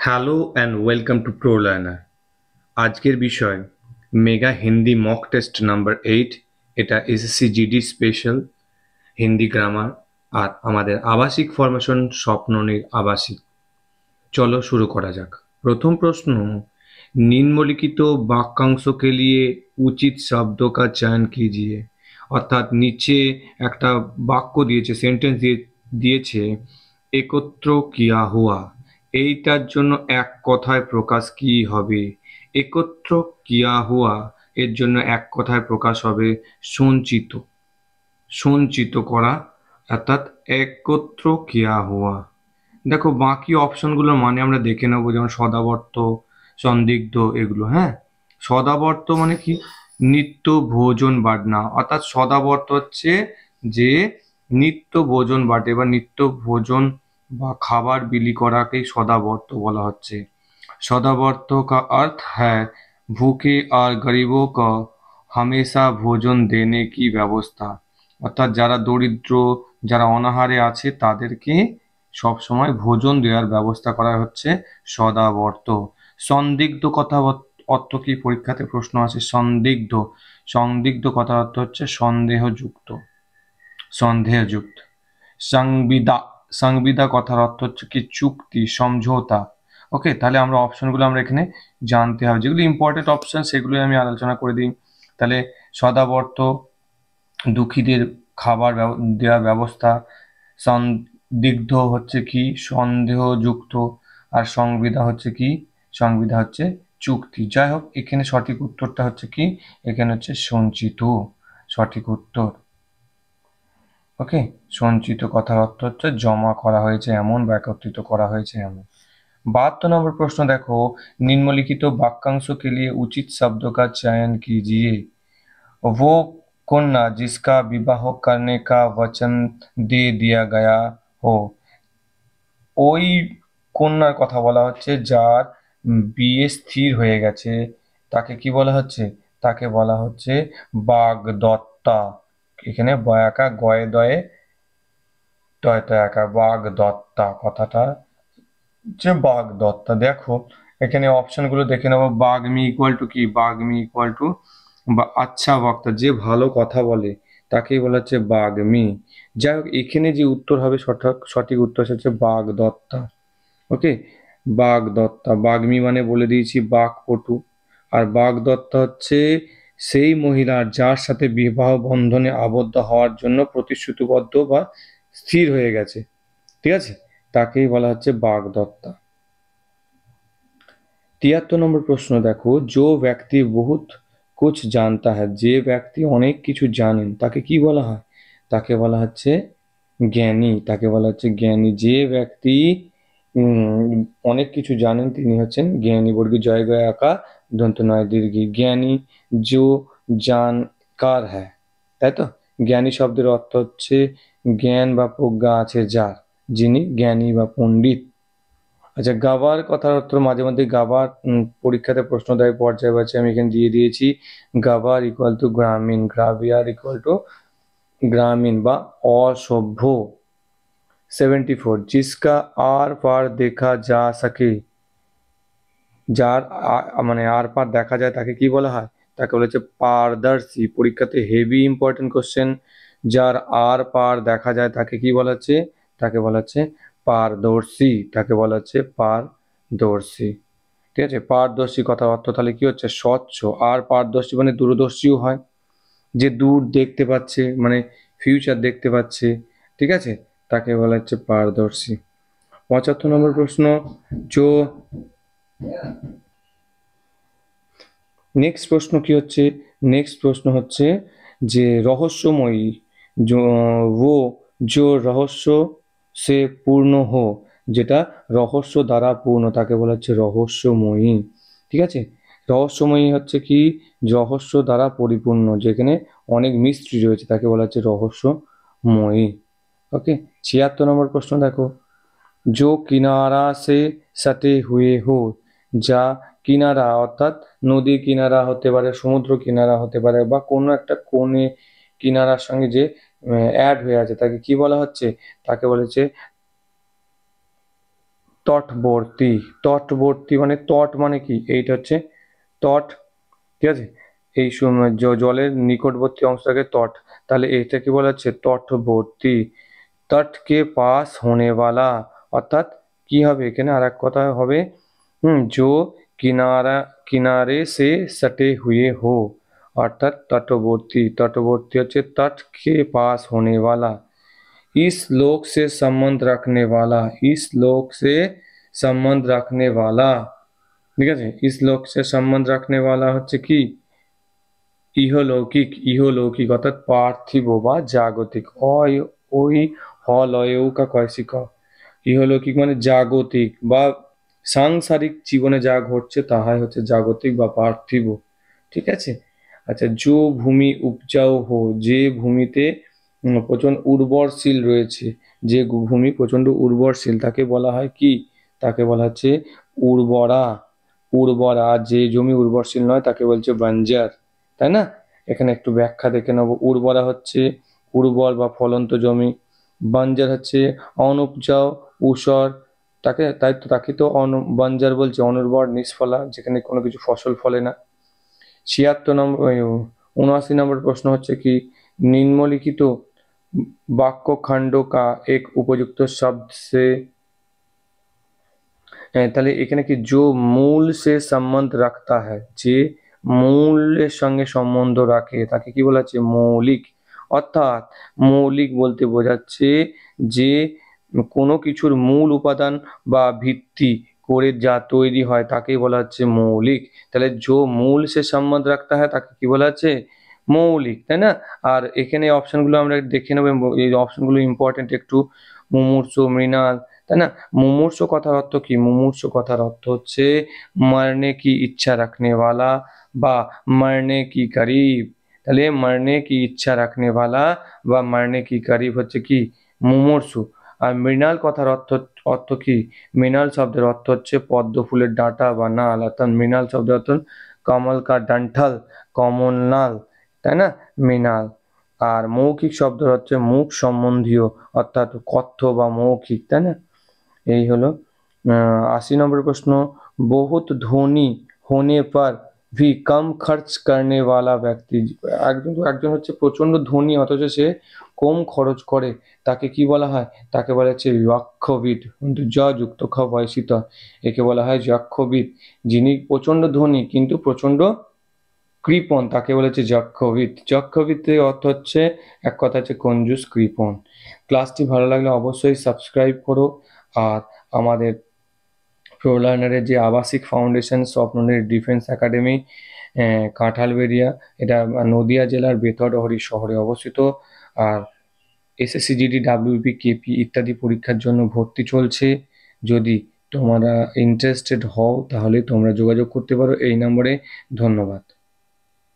Hello and welcome to Pro Learner. আজকের বিষয় mega Hindi mock test number 8। এটা SSC GD special Hindi grammar আর আমাদের আবাসিক ফরমেশন স্বপ্ননীর আবাসিক। চলো শুরু করা যাক। প্রথম প্রশ্ন, নিম্নলিখিত বাক্যাংশ কে লিয়ে উচিত শব্দ কা চয়ন कीजिए। অর্থাৎ নিচে একটা বাক্য দিয়েছে, সেন্টেন্স দিয়েছে একত্র কিয়া হুয়া, এইটার জন্য এক কথায় প্রকাশ কি হবে? একত্র কিয়া হুয়া এর জন্য এক কথায় প্রকাশ হবে সঞ্চিত। সঞ্চিত করা অর্থাৎ একত্র কিয়া হুয়া। দেখো বাকি অপশনগুলোর মানে আমরা দেখে নেবো, যেমন সদাবর্ত, সন্দিগ্ধ, এগুলো। হ্যাঁ, সদাবর্ত মানে কি? নিত্য ভোজন বাটনা। অর্থাৎ সদাবর্ত হচ্ছে যে নিত্য ভোজন বাটে বা নিত্য ভোজন বা খাবার বিলি করাকেই সদাবর্ত বলা হচ্ছে। सदावर्त का अर्थ है भूखे और गरीबों को हमेशा भोजन देने की ব্যবস্থা। অর্থাৎ যারা দরিদ্র, যারা অনাহারে আছে তাদেরকে সব সময় ভোজন দেওয়ার ব্যবস্থা করা হচ্ছে সদাবর্ত। সন্দিগ্ধ কথা অর্থ কি? পরীক্ষাতে প্রশ্ন আছে সন্দিগ্ধ। সন্দিগ্ধ কথা অর্থ হচ্ছে সন্দেহযুক্ত, সন্দেহযুক্ত। সংবিদা, সংবিদা কথার অর্থ হচ্ছে কি? চুক্তি, সমঝোতা। ওকে, তাহলে আমরা অপশনগুলো আমরা এখানে জানতে হবে, যেগুলো ইম্পর্টেন্ট অপশন সেগুলোই আমি আলোচনা করে দিই। তাহলে সদাবর্ত দুঃখীদের খাবার দেওয়ার ব্যবস্থা, সন্দিগ্ধ হচ্ছে কি? সন্দেহযুক্ত, আর সংবিদা হচ্ছে কি? সংবিদা হচ্ছে চুক্তি। যাই হোক, এখানে সঠিক উত্তরটা হচ্ছে কি? এখানে হচ্ছে সঞ্চিত সঠিক উত্তর। ওকে, সঞ্চিত কথার অর্থ হচ্ছে জমা করা হয়েছে এমন বা একত্রিত করা হয়েছে এমন। 72 নম্বর প্রশ্ন দেখো, নিম্নলিখিত বাক্যাংশ के लिए उचित शब्द का चयन कीजिए। वो कन्या जिसका विवाह करने का वचन दे दिया गया हो। ওই কন্যার কথা বলা হচ্ছে যার বিয়ে স্থির হয়ে গেছে, তাকে কি বলা হচ্ছে? তাকে বলা হচ্ছে বাগদত্তা। এখানে বয়াকা গয়ে দয়ে টয় একা বাগদত্তা, কথাটা হচ্ছে বাগদত্তা। দেখো এখানে অপশনগুলো দেখে নেবো। বাগ্মী ইকুয়াল টু কি? বাগ্মী ইকুয়াল টু বা আচ্ছা বক্তা, যে ভালো কথা বলে তাকেই বলা হচ্ছে বাগ্মী। যাই হোক, এখানে যে উত্তর হবে সঠিক উত্তর হচ্ছে বাগদত্তা। ওকে, বাগদত্তা। বাগ্মী মানে বলে দিয়েছি বাকপটু, আর বাগদত্তা হচ্ছে সেই মহিলা যার সাথে বিবাহ বন্ধনে আবদ্ধ হওয়ার জন্য প্রতিশ্রুতিবদ্ধ বা স্থির হয়ে গেছে, ঠিক আছে, তাকেই বলা হচ্ছে বাগদত্তা। 73 নম্বর প্রশ্ন দেখো, जो व्यक्ति बहुत कुछ जानता है, যে ব্যক্তি অনেক কিছু জানেন তাকে কি বলা হয়? তাকে বলা হচ্ছে জ্ঞানী। তাকে বলা হচ্ছে জ্ঞানী। যে ব্যক্তি অনেক কিছু জানেন তিনি হচ্ছেন জ্ঞানী। বর্গী জয় গয় আকা দন্ত নয় দীর্ঘী। জ্ঞানী जो जानकार है, তাই তো? জ্ঞানী শব্দের অর্থ হচ্ছে জ্ঞান বা প্রজ্ঞা আছে যার, যিনি জ্ঞানী বা পণ্ডিত। আচ্ছা, গাবার কথার অর্থ মাঝে মধ্যে গাবার পরীক্ষাতে প্রশ্ন দেয় পর্যায়বাচী, আমি এখানে দিয়ে দিয়েছি। গাবার ইকুয়াল টু গ্রামীণ, গ্রাবিয়ার ইকুয়াল টু গ্রামীণ বা অসভ্য। 74, जिसका आर पार देखा जा सके, যার মানে আর পার দেখা যায় তাকে কি বলা হয়? তাকে বলা হচ্ছে পারদর্শী। পরীক্ষাতে হেভি ইম্পর্টেন্ট কোশ্চেন। যার আর পার দেখা যায় তাকে কি বলা হচ্ছে? তাকে বলা হচ্ছে পারদর্শী। তাকে বলা হচ্ছে পারদর্শী। ঠিক আছে, পারদর্শী কথার অর্থ তাহলে কি হচ্ছে? স্বচ্ছ। আর পারদর্শী মানে দূরদর্শীও হয়, যে দূর দেখতে পাচ্ছে, মানে ফিউচার দেখতে পাচ্ছে, ঠিক আছে, তাকে বলা হচ্ছে পারদর্শী। 75 নম্বর প্রশ্ন, जो নেক্সট প্রশ্ন কি হচ্ছে? নেক্সট প্রশ্ন হচ্ছে যে রহস্যময়ী, वो जो রহস্য সে পূর্ণ হো, যেটা রহস্য দ্বারা পূর্ণ, তাকে বলা হচ্ছে রহস্যময়ী। ঠিক আছে, রহস্যময়ী হচ্ছে কি? রহস্য দ্বারা পরিপূর্ণ, যেখানে অনেক মিস্ট্রি রয়েছে, তাকে বলা হচ্ছে রহস্যময়ী। ওকে, 76 নম্বর প্রশ্ন দেখো, जो किनारा से सटे हुए हो, যা কিনারা অর্থাৎ নদী কিনারা হতে পারে, সমুদ্র কিনারা হতে পারে, বা কোনো একটা কোণে কিনারার সঙ্গে যে অ্যাড হয়ে আছে তাকে কি বলা হচ্ছে? তাকে বলেছে তটবর্তী। তটবর্তী মানে তট মানে কি, এইটা হচ্ছে তট, ঠিক আছে, এই সময় জলের নিকটবর্তী অংশটাকে তট, তাহলে এটা কি বলা হচ্ছে তটবর্তী। তট কে পাস হোনে वाला, অর্থাৎ কি হবে এখানে আর এক কথা হবে जो किनारा किनारे से सटे हुए हो, অর্থাৎ তটবর্তী। তটবর্তী হচ্ছে तट के पास होने वाला, इस लोक से संबंध रखने वाला, इस लोक से संबंध रखने वाला, ঠিক আছে, इस लोक से संबंध रखने वाला হচ্ছে কি ইহলৌকিক। ইহলৌকিক অর্থাৎ পার্থিব বা জাগতিক। ওই হলয়ৌ কা কয়সিক, ইহলৌকিক মানে জাগতিক বা সাংসারিক জীবনে যা ঘটছে তাহাই হচ্ছে জাগতিক বা পার্থিব, ঠিক আছে। আচ্ছা, জো ভূমি উপজাও হো, যে ভূমিতে প্রচন্ড উর্বরশীল রয়েছে, যে ভূমি প্রচন্ড উর্বরশীল তাকে বলা হয় কি, তাকে বলা হচ্ছে উর্বরা। উর্বরা, আর যে জমি উর্বরশীল নয় তাকে বলছে বাঞ্জার, তাই না। এখানে একটু ব্যাখ্যা দেখে নেবো। উর্বরা হচ্ছে উর্বর বা ফলন্ত জমি, বাঞ্জার হচ্ছে অনুপজাও ঊষর, তাকে তো বাঞ্জার বলছে, অনুর্বর নিষ্ফলা, যেখানে কোনো কিছু ফসল ফলে না। 79 নম্বর প্রশ্ন হচ্ছে কি নিম্নলিখিত বাক্যখণ্ড কা এক উপযুক্ত শব্দ সে, তাহলে এখানে কি जो মূল সে সম্বন্ধ রাখতা है, যে মূলের সঙ্গে সম্বন্ধ রাখে তাকে কি বলা হচ্ছে মৌলিক। অর্থাৎ মৌলিক বলতে বোঝাচ্ছে যে কোনো কিছুর মূল উপাদান বা ভিত্তি করে যা তৈরি হয় তাকেই বলা হচ্ছে মৌলিক। তাহলে जो মূল সে সম্বন্ধ রাখতা है তাকে কি বলা হচ্ছে মৌলিক, তাই না। আর এখানে অপশনগুলো আমরা দেখে নেবো, এই অপশনগুলো ইম্পর্টেন্ট একটু। মুমূর্ষু, মৃণাল, তাই না। মুমূর্ষু কথার অর্থ কি, মুমূর্ষু কথার অর্থ হচ্ছে মরনে কি ইচ্ছা রাখনে वाला বা মরনে কি করিব। তাহলে মরনে কি ইচ্ছা রাখনে वाला বা মরনে কি করিব হচ্ছে কি মুমূর্ষু। আর মৃণাল কথার অর্থ অর্থ কি, মৃণাল শব্দের অর্থ হচ্ছে পদ্ম ফুলের ডাঁটা বা নাল, অর্থাৎ মৃণাল শব্দের অর্থ কমল কা ডান্ঠল, কমল নাল, তাই না, মৃণাল। আর মৌখিক শব্দ হচ্ছে মুখ সম্বন্ধীয়, অর্থাৎ কথ্য বা মৌখিক, তাই না। এই হলো 80 নম্বর প্রশ্ন, বহুত ধনী হোনে পর ভি কম খরচ করনে वाला ব্যক্তি, একজন হচ্ছে প্রচন্ড ধনী অথচ সে কম খরচ করে তাকে কি বলা হয়, তাকে বলা হচ্ছে যক্ষবিদ, কিন্তু জ যুক্ত খ বয়সিত, একে বলা হয় যক্ষবিদ। যিনি প্রচন্ড ধনী কিন্তু প্রচন্ড কৃপণ তাকে বলেছে যক্ষবিদ। যক্ষবিদের অর্থ হচ্ছে এক কথা হচ্ছে কঞ্জুস, কৃপণ। ক্লাসটি ভালো লাগলে অবশ্যই সাবস্ক্রাইব করো। আর আমাদের প্রো লার্নারের যে আবাসিক ফাউন্ডেশন স্বপ্ননের ডিফেন্স একাডেমি কাঁঠালবেড়িয়া, এটা নদিয়া জেলার বেথরহরি শহরে অবস্থিত। আর এসএসসি জিডি ডাব্লিউপি কেপি ইত্যাদি পরীক্ষার জন্য ভর্তি চলছে। যদি তোমরা ইন্টারেস্টেড হও তাহলে তোমরা যোগাযোগ করতে পারো এই নম্বরে। ধন্যবাদ।